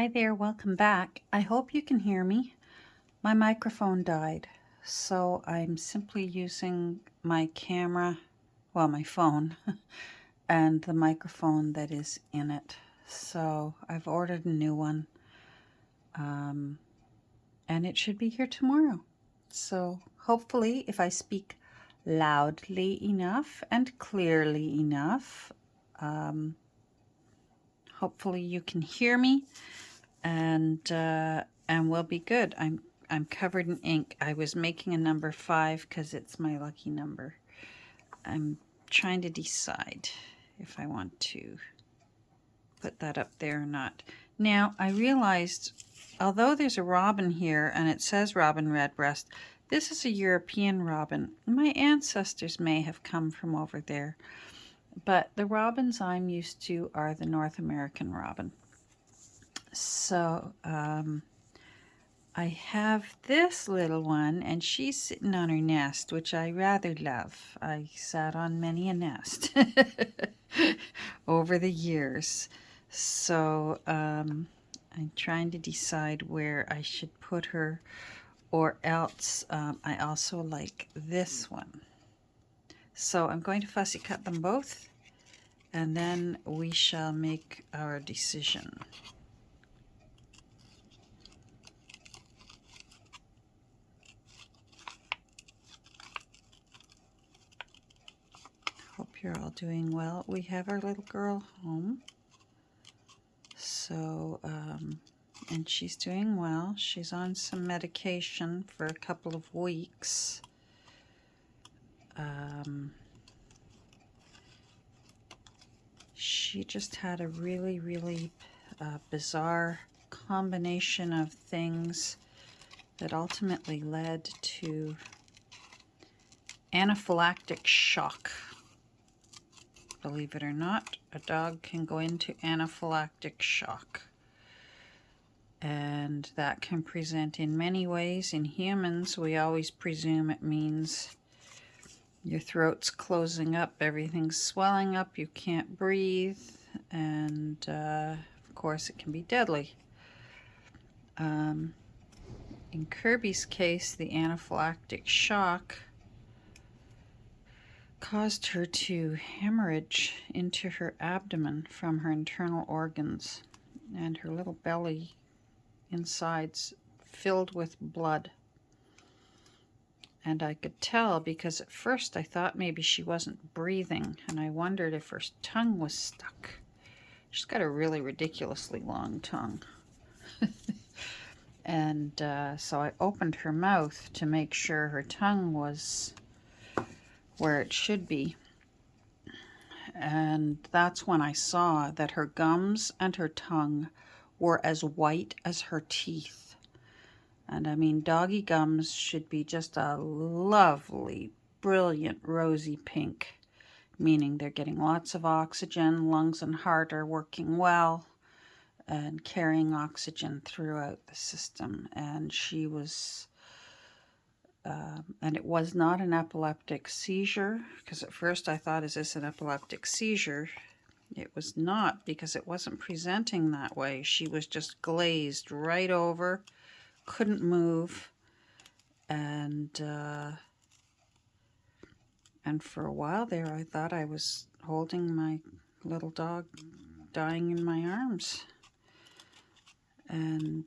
Hi there, welcome back. I hope you can hear me. My microphone died, so I'm simply using my camera, well, my phone, and the microphone that is in it. So I've ordered a new one, and it should be here tomorrow. So hopefully, if I speak loudly enough and clearly enough, hopefully you can hear me. And we'll be good. I'm covered in ink. I was making a number 5 because it's my lucky number. I'm trying to decide if I want to put that up there or not. Now I realized, although there's a robin here and it says robin redbreast, this is a European robin. My ancestors may have come from over there, but the robins I'm used to are the North American robin. So I have this little one, and she's sitting on her nest, which I rather love. I sat on many a nest over the years. So I'm trying to decide where I should put her, or else I also like this one. So I'm going to fussy cut them both, and then we shall make our decision. Hope you're all doing well. We have our little girl home. So, and she's doing well. She's on some medication for a couple of weeks. She just had a really bizarre combination of things that ultimately led to anaphylactic shock. Believe it or not, a dog can go into anaphylactic shock. And that can present in many ways. In humans, we always presume it means your throat's closing up, everything's swelling up, you can't breathe, and of course it can be deadly. In Kirby's case, the anaphylactic shock caused her to hemorrhage into her abdomen from her internal organs, and her little belly insides filled with blood. And I could tell because at first I thought maybe she wasn't breathing, and I wondered if her tongue was stuck. She's got a really ridiculously long tongue. And so I opened her mouth to make sure her tongue was where it should be. And that's when I saw that her gums and her tongue were as white as her teeth. And I mean, doggy gums should be just a lovely, brilliant, rosy pink, meaning they're getting lots of oxygen, lungs and heart are working well, and carrying oxygen throughout the system. And she was, and it was not an epileptic seizure, because at first I thought, is this an epileptic seizure? It was not, because it wasn't presenting that way. She was just glazed right over, couldn't move, and for a while there I thought I was holding my little dog dying in my arms. And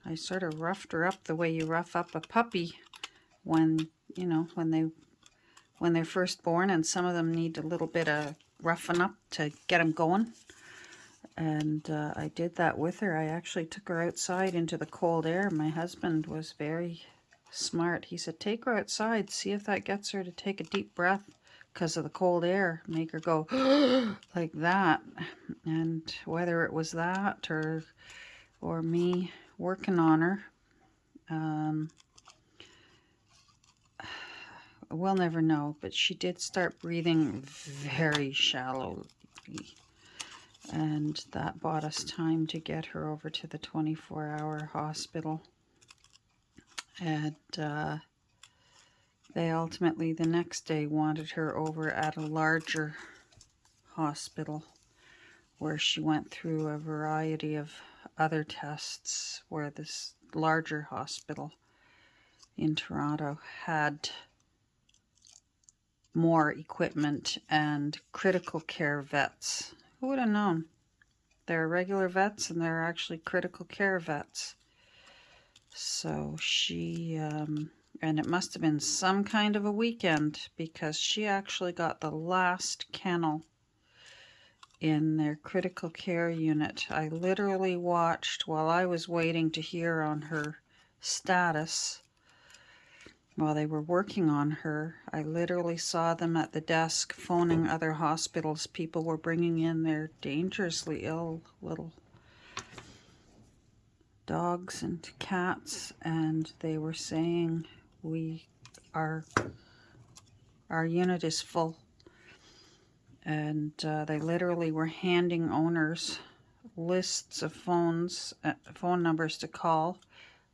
I sort of roughed her up the way you rough up a puppy when, you know, when they're first born, and some of them need a little bit of roughing up to get them going. And I did that with her. I actually took her outside into the cold air. My husband was very smart. He said, take her outside, see if that gets her to take a deep breath because of the cold air. Make her go like that. And whether it was that or me working on her, we'll never know. But she did start breathing very shallowly. And that bought us time to get her over to the 24-hour hospital. And they ultimately, the next day, wanted her over at a larger hospital where she went through a variety of other tests, where this larger hospital in Toronto had more equipment and critical care vets. Who would have known? There are regular vets and there are actually critical care vets. So she, and it must have been some kind of a weekend, because she actually got the last kennel in their critical care unit. I literally watched while I was waiting to hear on her status. While they were working on her, I literally saw them at the desk phoning other hospitals. People were bringing in their dangerously ill little dogs and cats, and they were saying, our unit is full. And they literally were handing owners lists of phone numbers to call,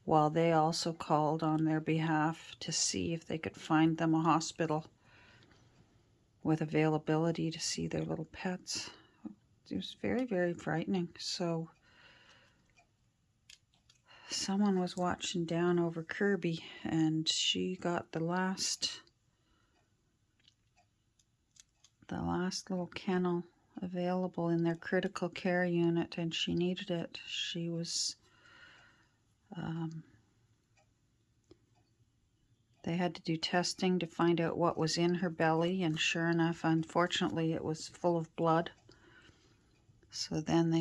while they also called on their behalf to see if they could find them a hospital with availability to see their little pets. It was very, very frightening. So someone was watching down over Kirby, and she got the last little kennel available in their critical care unit, and she needed it. She was they had to do testing to find out what was in her belly, and sure enough, unfortunately, it was full of blood. So then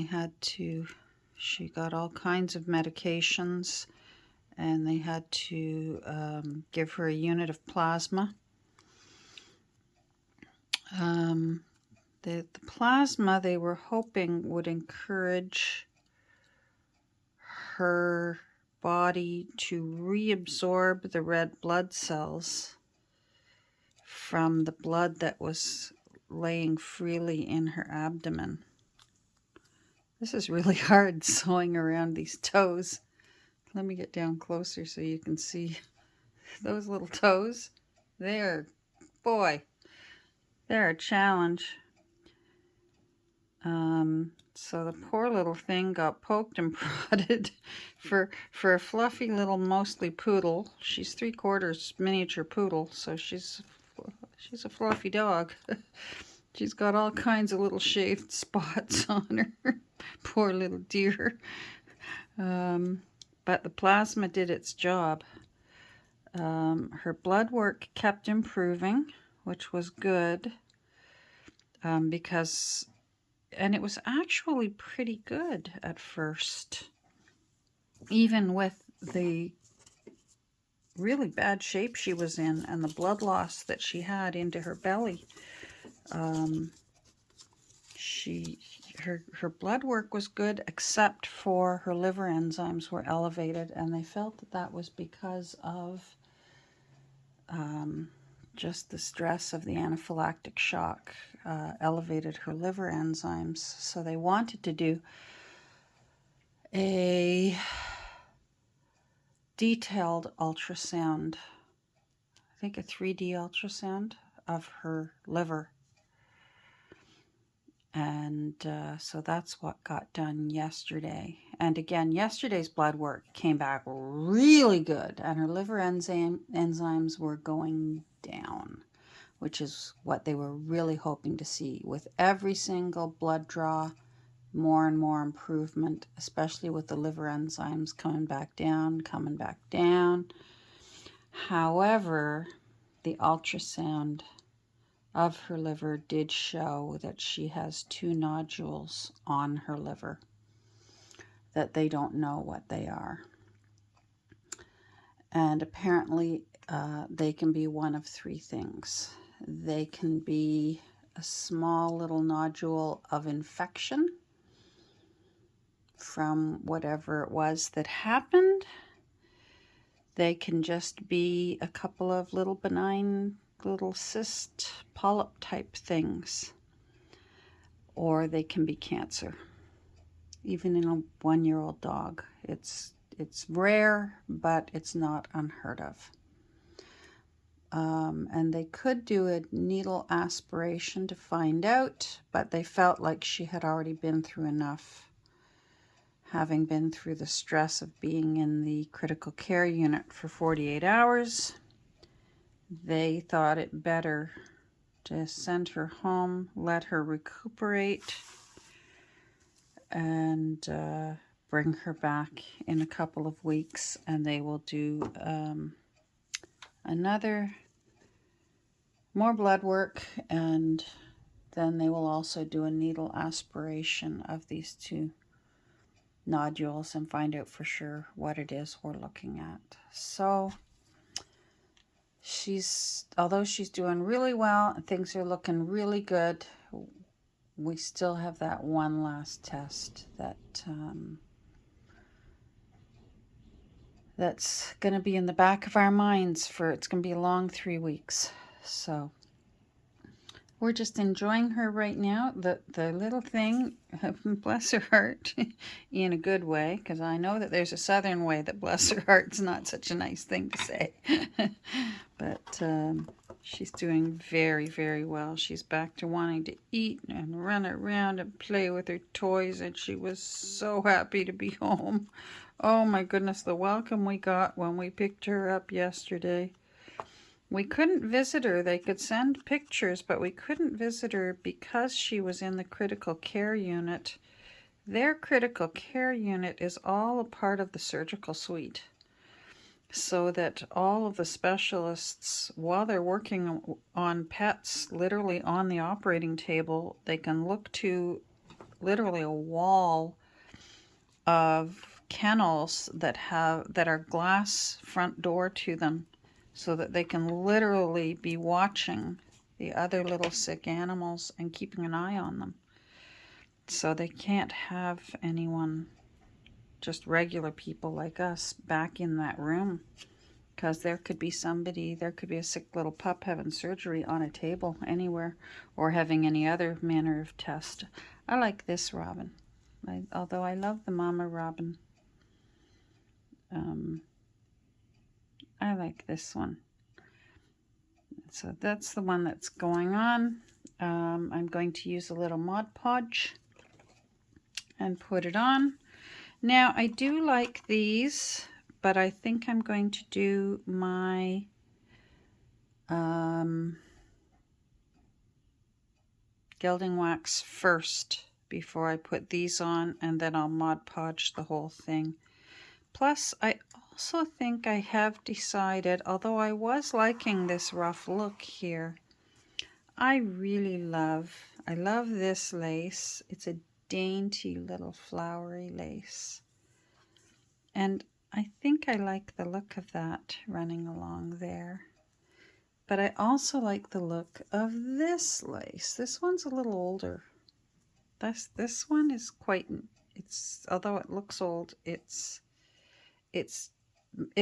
she got all kinds of medications, and they had to give her a unit of plasma. The plasma, they were hoping, would encourage her body to reabsorb the red blood cells from the blood that was laying freely in her abdomen. This is really hard sewing around these toes. Let me get down closer so you can see those little toes. They're a challenge. So the poor little thing got poked and prodded for a fluffy little, mostly poodle. She's 3/4 miniature poodle, so she's a fluffy dog. She's got all kinds of little shaved spots on her. Poor little dear. But the plasma did its job. Her blood work kept improving, which was good, because... And it was actually pretty good at first, even with the really bad shape she was in and the blood loss that she had into her belly. Her blood work was good, except for her liver enzymes were elevated, and they felt that was because of just the stress of the anaphylactic shock elevated her liver enzymes. So they wanted to do a detailed ultrasound, I think a 3D ultrasound of her liver. And so that's what got done yesterday. And again, yesterday's blood work came back really good, and her liver enzymes were going down, which is what they were really hoping to see. With every single blood draw, more and more improvement, especially with the liver enzymes coming back down. However, the ultrasound of her liver did show that she has 2 nodules on her liver, that they don't know what they are. And apparently they can be one of 3 things. They can be a small little nodule of infection from whatever it was that happened. They can just be a couple of little benign little cyst polyp type things, or they can be cancer, even in a 1-year-old dog. It's rare, but it's not unheard of. And they could do a needle aspiration to find out, but they felt like she had already been through enough, having been through the stress of being in the critical care unit for 48 hours. They thought it better to send her home, let her recuperate, and bring her back in a couple of weeks, and they will do more blood work, and then they will also do a needle aspiration of these two nodules and find out for sure what it is we're looking at. So although she's doing really well and things are looking really good, we still have that one last test that's going to be in the back of our minds it's going to be a long 3 weeks. So we're just enjoying her right now. The little thing, bless her heart, in a good way, because I know that there's a southern way that bless her heart's not such a nice thing to say. But she's doing very, very well. She's back to wanting to eat and run around and play with her toys, and she was so happy to be home. Oh my goodness, the welcome we got when we picked her up yesterday. We couldn't visit her. They could send pictures, but we couldn't visit her because she was in the critical care unit. Their critical care unit is all a part of the surgical suite, so that all of the specialists, while they're working on pets literally on the operating table, they can look to literally a wall of kennels that are glass front door to them, so that they can literally be watching the other little sick animals and keeping an eye on them. So they can't have anyone, just regular people like us, back in that room, because there could be a sick little pup having surgery on a table anywhere, or having any other manner of test. I like this robin, although I love the mama robin. I like this one. So that's the one that's going on. I'm going to use a little Mod Podge and put it on. Now, I do like these, but I think I'm going to do my gilding wax first before I put these on, and then I'll Mod Podge the whole thing. Plus, I also think I have decided, although I was liking this rough look here, I love this lace. It's a dainty little flowery lace. And I think I like the look of that running along there. But I also like the look of this lace. This one's a little older. This one is although it looks old, it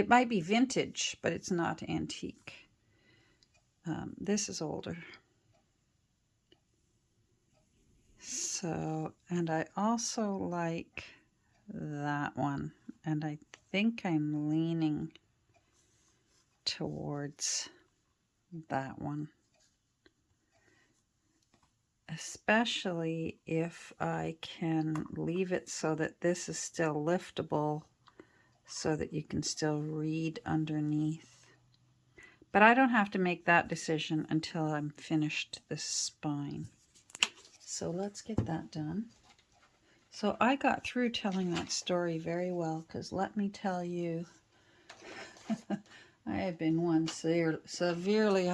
might be vintage, but it's not antique. This is older. So, and I also like that one, and I think I'm leaning towards that one, especially if I can leave it so that this is still liftable, so that you can still read underneath. But I don't have to make that decision until I'm finished this spine. So let's get that done. So I got through telling that story very well, because let me tell you, I have been one severely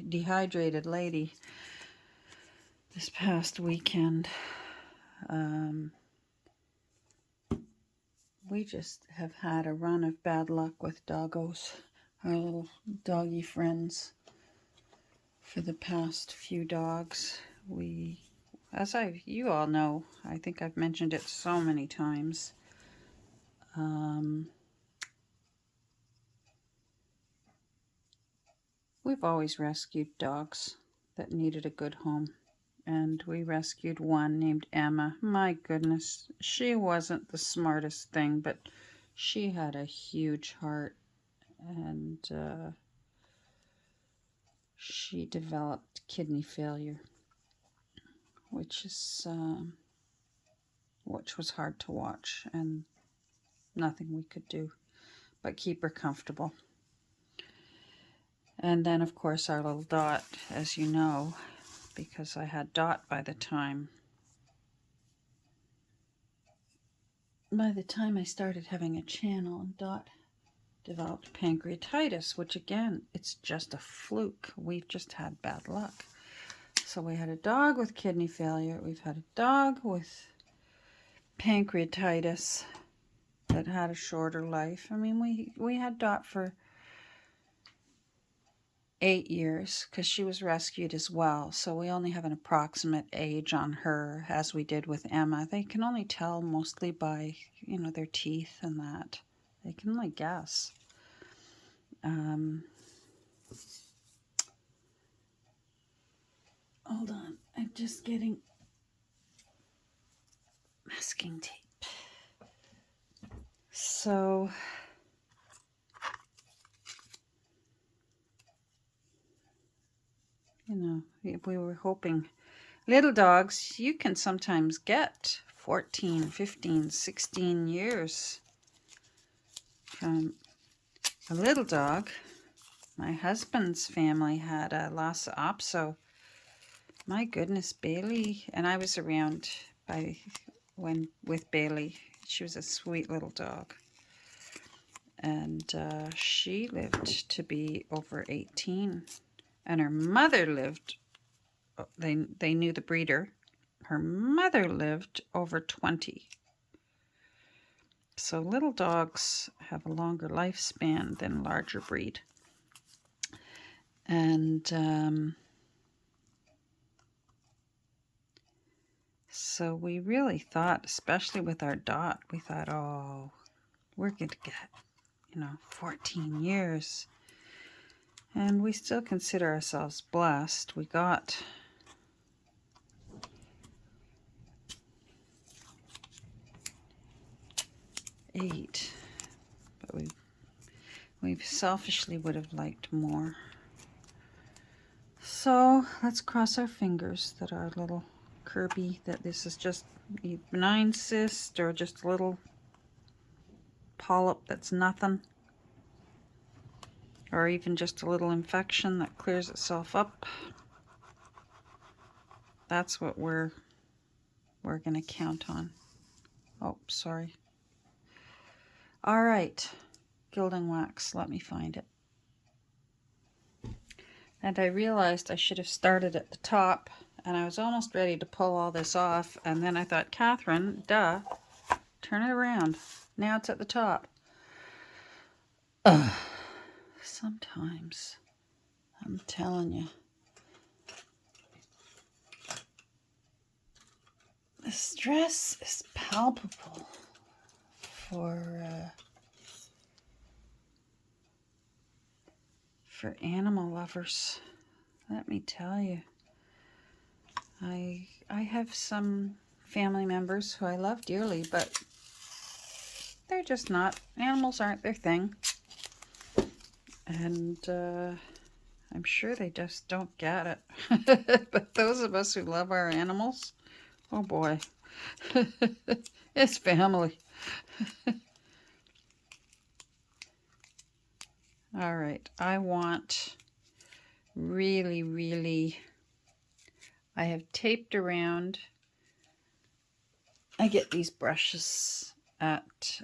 dehydrated lady this past weekend. We just have had a run of bad luck with doggos, our little doggy friends. For the past few dogs, you all know, I think I've mentioned it so many times. We've always rescued dogs that needed a good home. And we rescued one named Emma. My goodness, she wasn't the smartest thing, but she had a huge heart. And she developed kidney failure, which was hard to watch, and nothing we could do but keep her comfortable. And then, of course, our little Dot, as you know, because I had Dot by the time I started having a channel, and Dot developed pancreatitis, which again, it's just a fluke. We've just had bad luck. So we had a dog with kidney failure. We've had a dog with pancreatitis that had a shorter life. I mean, we had Dot for 8 years because she was rescued as well. So we only have an approximate age on her, as we did with Emma. They can only tell mostly by, their teeth and that. They can only guess. Hold on, I'm just getting masking tape. So, we were hoping. Little dogs, you can sometimes get 14, 15, 16 years from a little dog. My husband's family had a Lhasa Apso. My goodness, Bailey, and I was around with Bailey. She was a sweet little dog. And she lived to be over 18. And her mother lived, they knew the breeder. Her mother lived over 20. So little dogs have a longer lifespan than larger breed. And so we really thought, especially with our Dot, we thought, oh, we're going to get, 14 years. And we still consider ourselves blessed. We got 8, but we selfishly would have liked more. So let's cross our fingers that our little Kirby, that this is just a benign cyst or just a little polyp that's nothing, or even just a little infection that clears itself up. That's what we're going to count on. Oh, sorry. All right, gilding wax, let me find it. And I realized I should have started at the top, and I was almost ready to pull all this off, and then I thought, Catherine, duh, turn it around. Now it's at the top. Sometimes, I'm telling you, the stress is palpable for animal lovers. Let me tell you, I have some family members who I love dearly, but they're just not. Animals aren't their thing. And I'm sure they just don't get it. But those of us who love our animals, oh boy, it's family. All right, I want really, I have taped around. I get these brushes at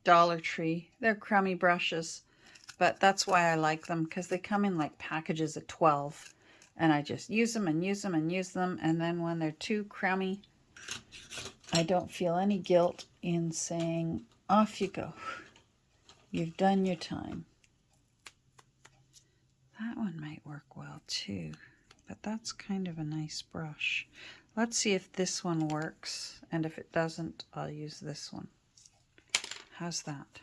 Dollar Tree. They're crummy brushes, but that's why I like them, because they come in like packages of 12, and I just use them and use them and use them, and then when they're too crummy, I don't feel any guilt in saying, off you go. You've done your time. That one might work well too, but that's kind of a nice brush. Let's see if this one works, and if it doesn't, I'll use this one. How's that?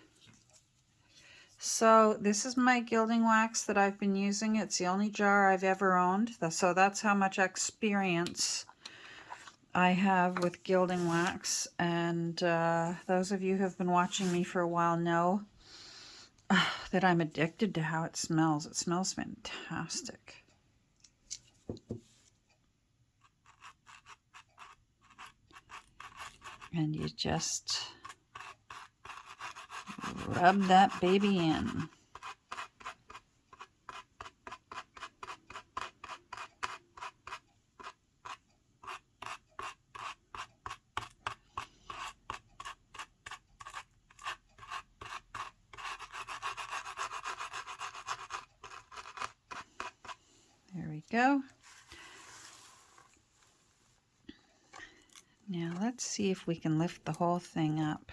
So this is my gilding wax that I've been using. It's the only jar I've ever owned, so that's how much experience I have with gilding wax. And those of you who have been watching me for a while know that I'm addicted to how it smells. It smells fantastic. And you just rub that baby in. There we go. Now let's see if we can lift the whole thing up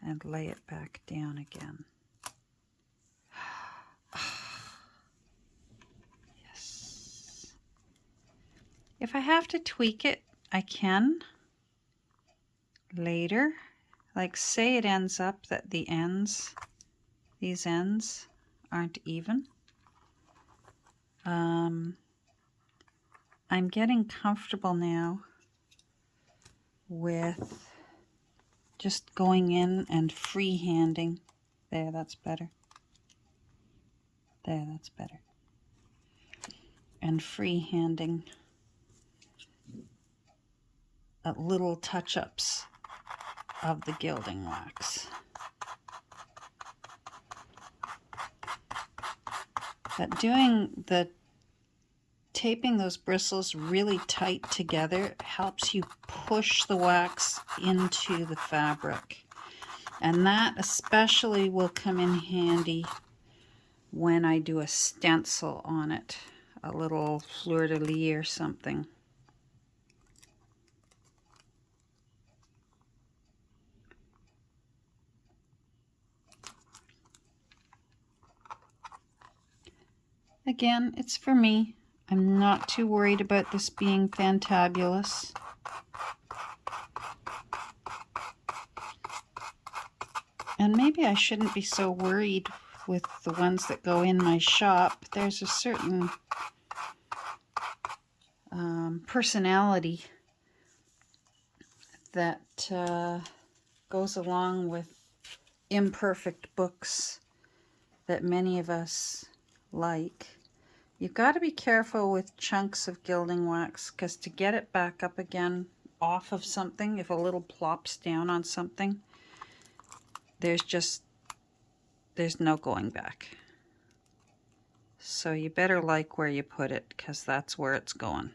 and lay it back down again. Yes. If I have to tweak it, I can later. Like say it ends up that the ends, these ends aren't even. I'm getting comfortable now with just going in and free-handing. There, that's better. There, that's better. And free-handing little touch-ups of the gilding wax. But doing the taping those bristles really tight together helps you push the wax into the fabric. And that especially will come in handy when I do a stencil on it, a little fleur-de-lis or something. Again, it's for me. I'm not too worried about this being fantabulous. And maybe I shouldn't be so worried with the ones that go in my shop. There's a certain personality that goes along with imperfect books that many of us like. You've got to be careful with chunks of gilding wax, because to get it back up again off of something, if a little plops down on something, there's no going back. So you better like where you put it, because that's where it's going.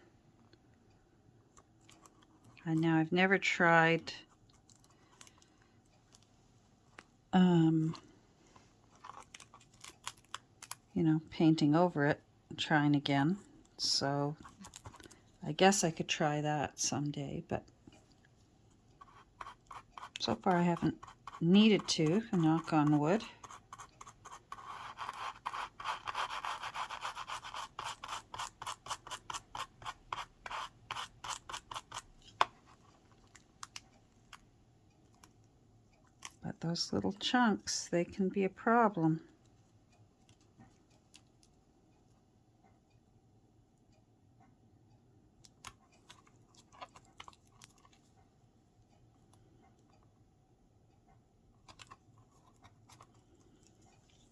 And now I've never tried you know, painting over it, trying again. So I guess I could try that someday, but so far I haven't needed to, knock on wood. But those little chunks, they can be a problem.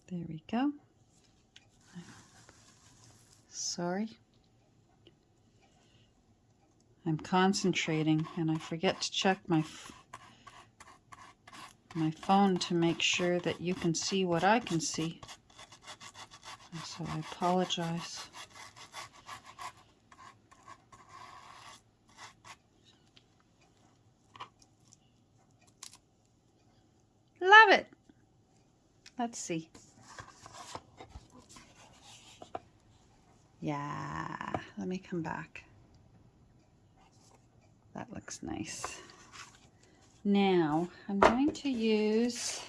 There we go. Sorry. I'm concentrating and I forget to check my phone to make sure that you can see what I can see. And so I apologize. Love it. Let's see. Yeah, let me come back. That looks nice. Now I'm going to use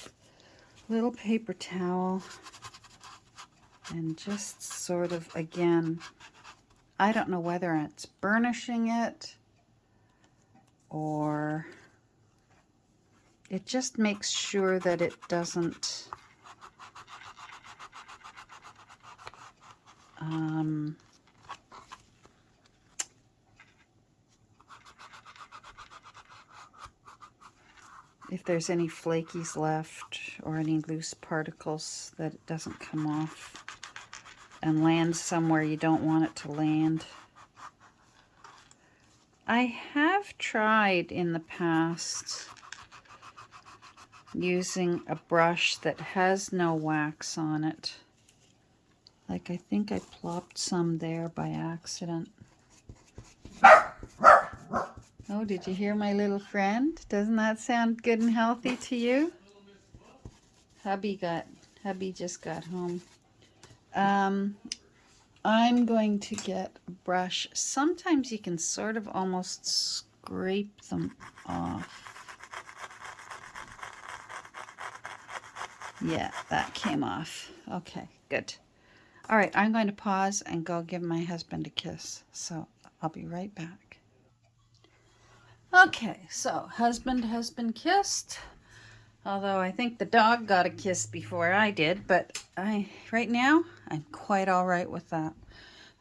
a little paper towel and just sort of, again, I don't know whether it's burnishing it or it just makes sure that it doesn't if there's any flakies left or any loose particles, that it doesn't come off and land somewhere you don't want it to land. I have tried in the past using a brush that has no wax on it. Like, I think I plopped some there by accident. Oh, did you hear my little friend? Doesn't that sound good and healthy to you? Hubby just got home. I'm going to get a brush. Sometimes you can sort of almost scrape them off. Yeah, that came off. Okay, good. All right, I'm going to pause and go give my husband a kiss. So I'll be right back. Okay, so husband has been kissed. Although I think the dog got a kiss before I did, but right now, I'm quite all right with that.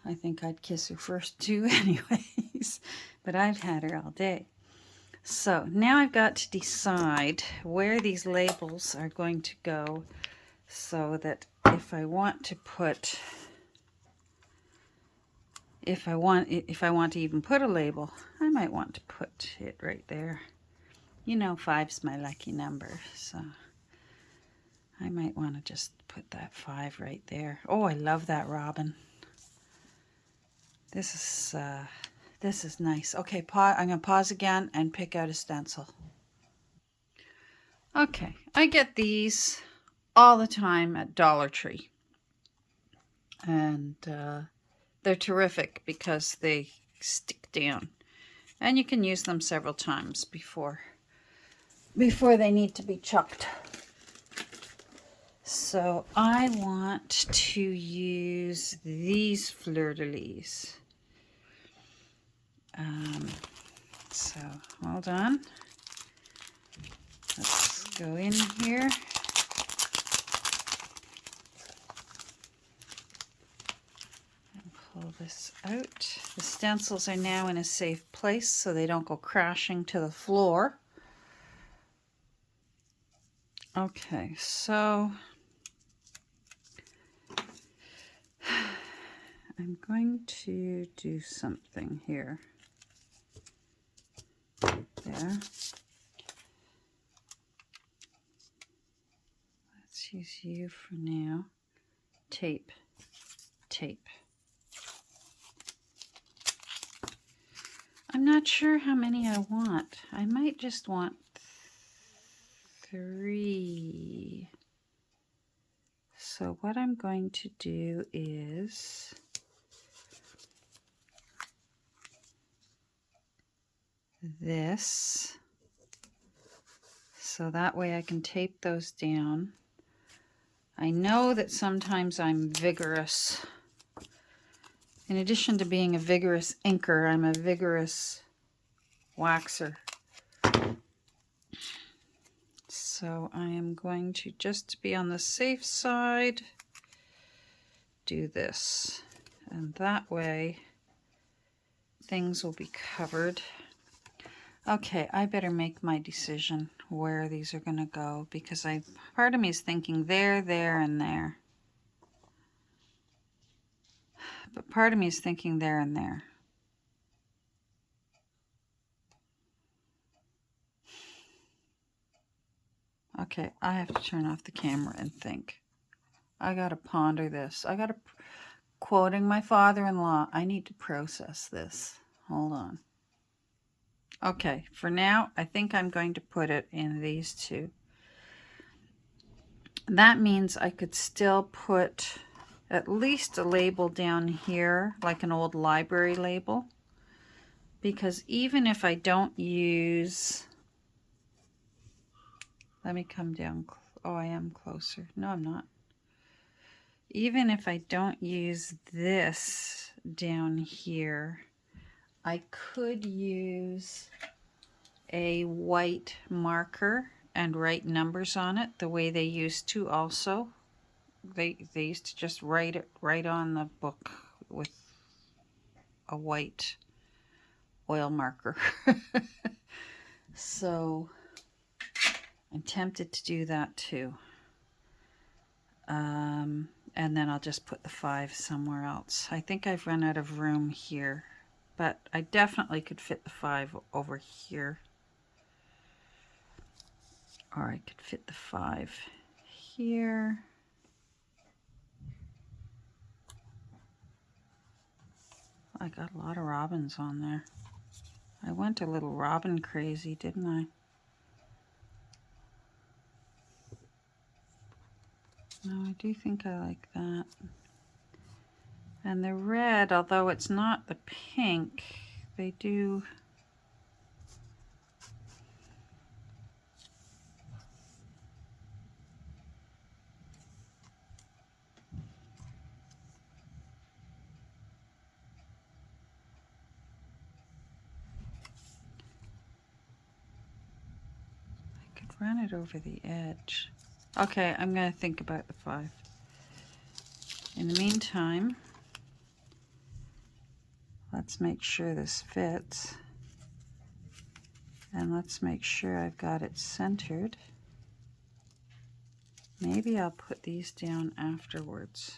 I think I'd kiss her first too anyways, but I've had her all day. So now I've got to decide where these labels are going to go, so that if I want to put, if I want to even put a label, I might want to put it right there. You know, 5's my lucky number, so I might want to just put that 5 right there. Oh, I love that robin. This is nice. Okay, I'm going to pause again and pick out a stencil. Okay, I get these all the time at Dollar Tree. And they're terrific because they stick down. And you can use them several times before they need to be chucked. So I want to use these fleur-de-lis. So hold on. Let's go in here. And pull this out. The stencils are now in a safe place so they don't go crashing to the floor. Okay, so I'm going to do something here. There. Let's use you for now. Tape. I'm not sure how many I want. I might just want 3. So what I'm going to do is this, so that way I can tape those down. I know that sometimes I'm vigorous. In addition to being a vigorous inker, I'm a vigorous waxer. So I am going to, just to be on the safe side, do this. And that way things will be covered. Okay, I better make my decision where these are going to go, because part of me is thinking there, and there. But part of me is thinking there and there. Okay, I have to turn off the camera and think. I got to ponder this. I got to, quoting my father-in-law, I need to process this. Hold on. Okay, for now, I think I'm going to put it in these 2. That means I could still put at least a label down here, like an old library label. Because even if I don't use... Let me come down. Oh, I am closer. No, I'm not. Even if I don't use this down here, I could use a white marker and write numbers on it the way they used to also. They used to just write it right on the book with a white oil marker. So I'm tempted to do that too. And then I'll just put the 5 somewhere else. I think I've run out of room here, but I definitely could fit the 5 over here. Or I could fit the 5 here. I got a lot of robins on there. I went a little robin crazy, didn't I? No, I do think I like that. And the red, although it's not the pink, they do... I could run it over the edge. Okay, I'm going to think about the 5. In the meantime, let's make sure this fits. And let's make sure I've got it centered. Maybe I'll put these down afterwards.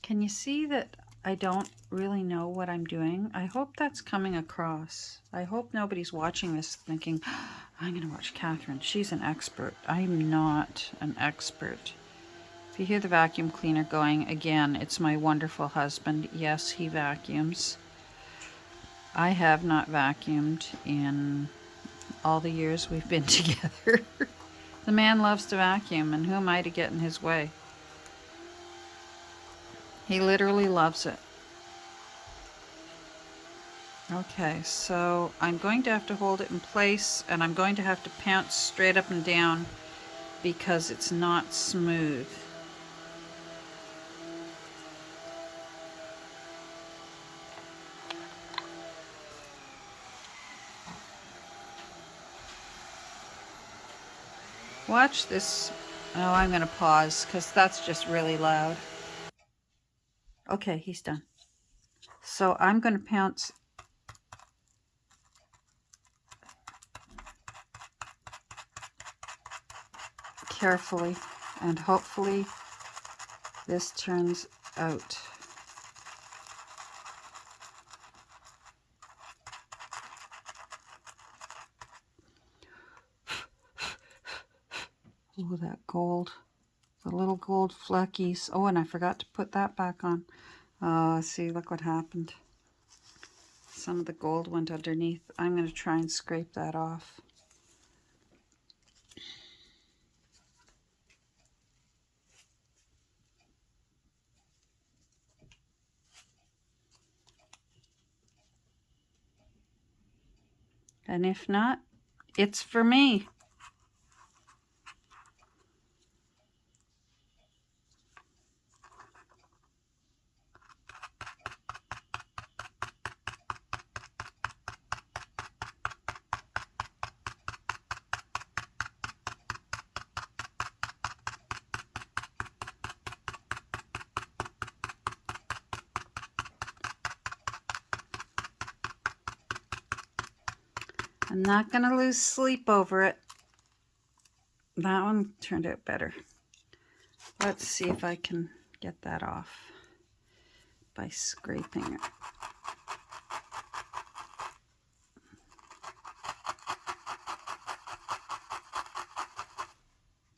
Can you see that I don't really know what I'm doing? I hope that's coming across. I hope nobody's watching this thinking, I'm going to watch Catherine. She's an expert. I'm not an expert. If you hear the vacuum cleaner going, again, it's my wonderful husband. Yes, he vacuums. I have not vacuumed in all the years we've been together. The man loves to vacuum, and who am I to get in his way? He literally loves it. Okay, so I'm going to have to hold it in place, and I'm going to have to pounce straight up and down because it's not smooth. Watch this. Oh, I'm going to pause because that's just really loud. Okay, he's done. So I'm going to pounce carefully, and hopefully this turns out. Oh, that gold. The little gold fleckies. Oh, and I forgot to put that back on. Oh, see, look what happened. Some of the gold went underneath. I'm going to try and scrape that off. And if not, it's for me. I'm not going to lose sleep over it. That one turned out better. Let's see if I can get that off by scraping it.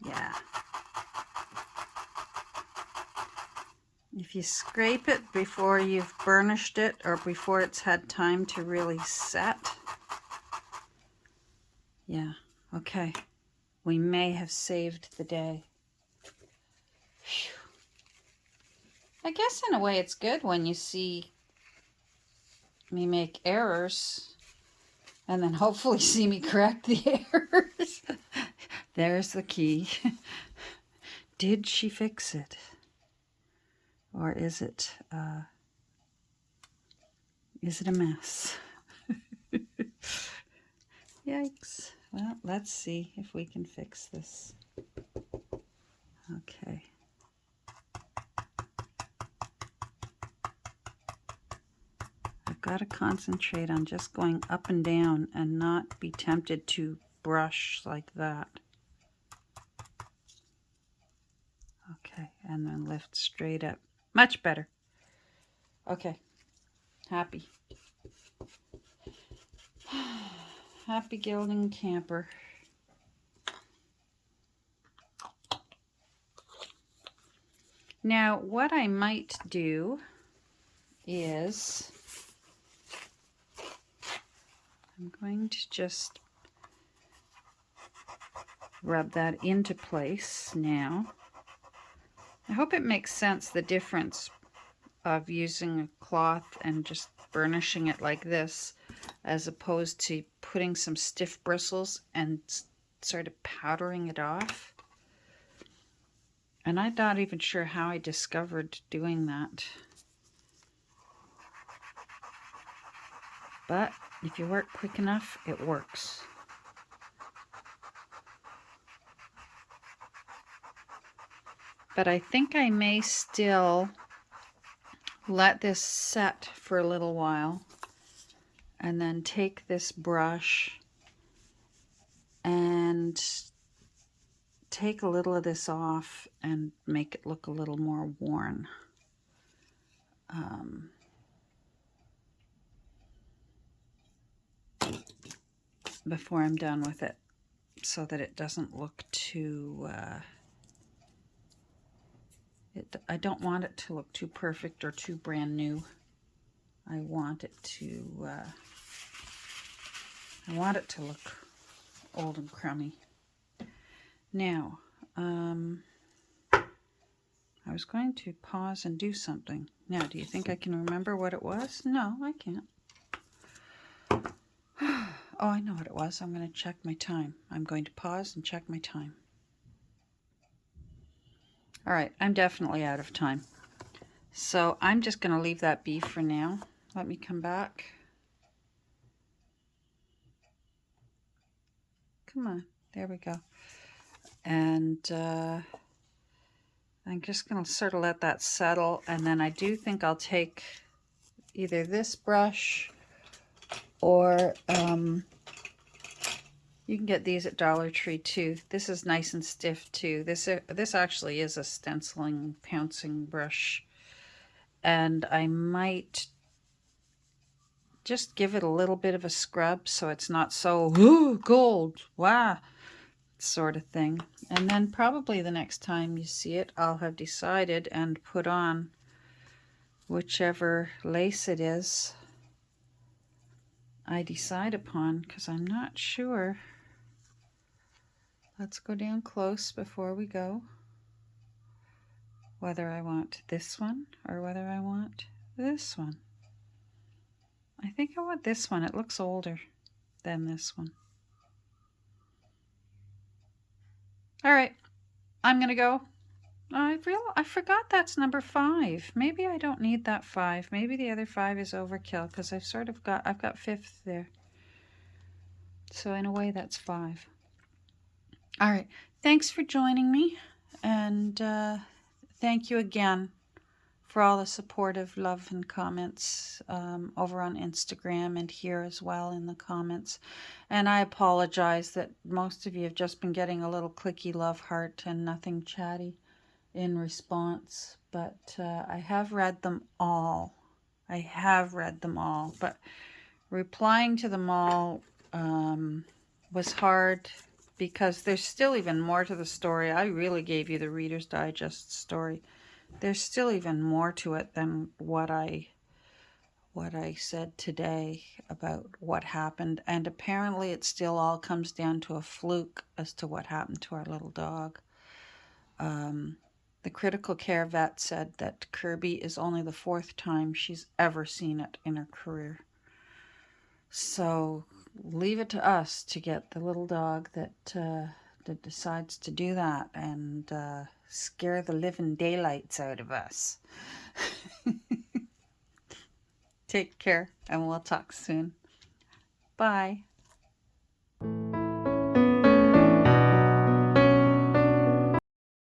Yeah. If you scrape it before you've burnished it or before it's had time to really set. Yeah, okay. We may have saved the day. Whew. I guess in a way it's good when you see me make errors and then hopefully see me correct the errors. There's the key. Did she fix it? Or is it a mess? Yikes. Well, let's see if we can fix this. Okay. I've got to concentrate on just going up and down and not be tempted to brush like that. Okay, and then lift straight up. Much better. Okay, happy. Happy gilding camper. Now, what I might do is I'm going to just rub that into place now. I hope it makes sense, the difference of using a cloth and just burnishing it like this, as opposed to putting some stiff bristles and sort of powdering it off. And I'm not even sure how I discovered doing that. But if you work quick enough, it works. But I think I may still let this set for a little while and then take this brush and take a little of this off and make it look a little more worn. Before I'm done with it, so that it doesn't look too I don't want it to look too perfect or too brand new. I want it to look old and crummy. Now, I was going to pause and do something. Now, do you think I can remember what it was? No, I can't. Oh, I know what it was. I'm going to check my time. I'm going to pause and check my time. All right, I'm definitely out of time. So I'm just going to leave that be for now. Let me come back. Come on, there we go. And I'm just going to sort of let that settle. And then I do think I'll take either this brush or you can get these at Dollar Tree too. This is nice and stiff too. This actually is a stenciling, pouncing brush. And I might just give it a little bit of a scrub so it's not so, ooh, gold, wow, sort of thing. And then probably the next time you see it, I'll have decided and put on whichever lace it is I decide upon, because I'm not sure. Let's go down close before we go. Whether I want this one or whether I want this one. I think I want this one. It looks older than this one. All right, I'm gonna go. I forgot that's number 5. Maybe I don't need that 5. Maybe the other 5 is overkill, because I've got 5th there. So in a way, that's 5. All right, thanks for joining me, and thank you again for all the supportive love and comments over on Instagram and here as well in the comments. And I apologize that most of you have just been getting a little clicky love heart and nothing chatty in response, but I have read them all. I have read them all, but replying to them all was hard because there's still even more to the story. I really gave you the Reader's Digest story. There's still even more to it than what I said today about what happened. And apparently it still all comes down to a fluke as to what happened to our little dog. The critical care vet said that Kirby is only the 4th time she's ever seen it in her career. So leave it to us to get the little dog that decides to do that and scare the living daylights out of us. Take care, and we'll talk soon. Bye.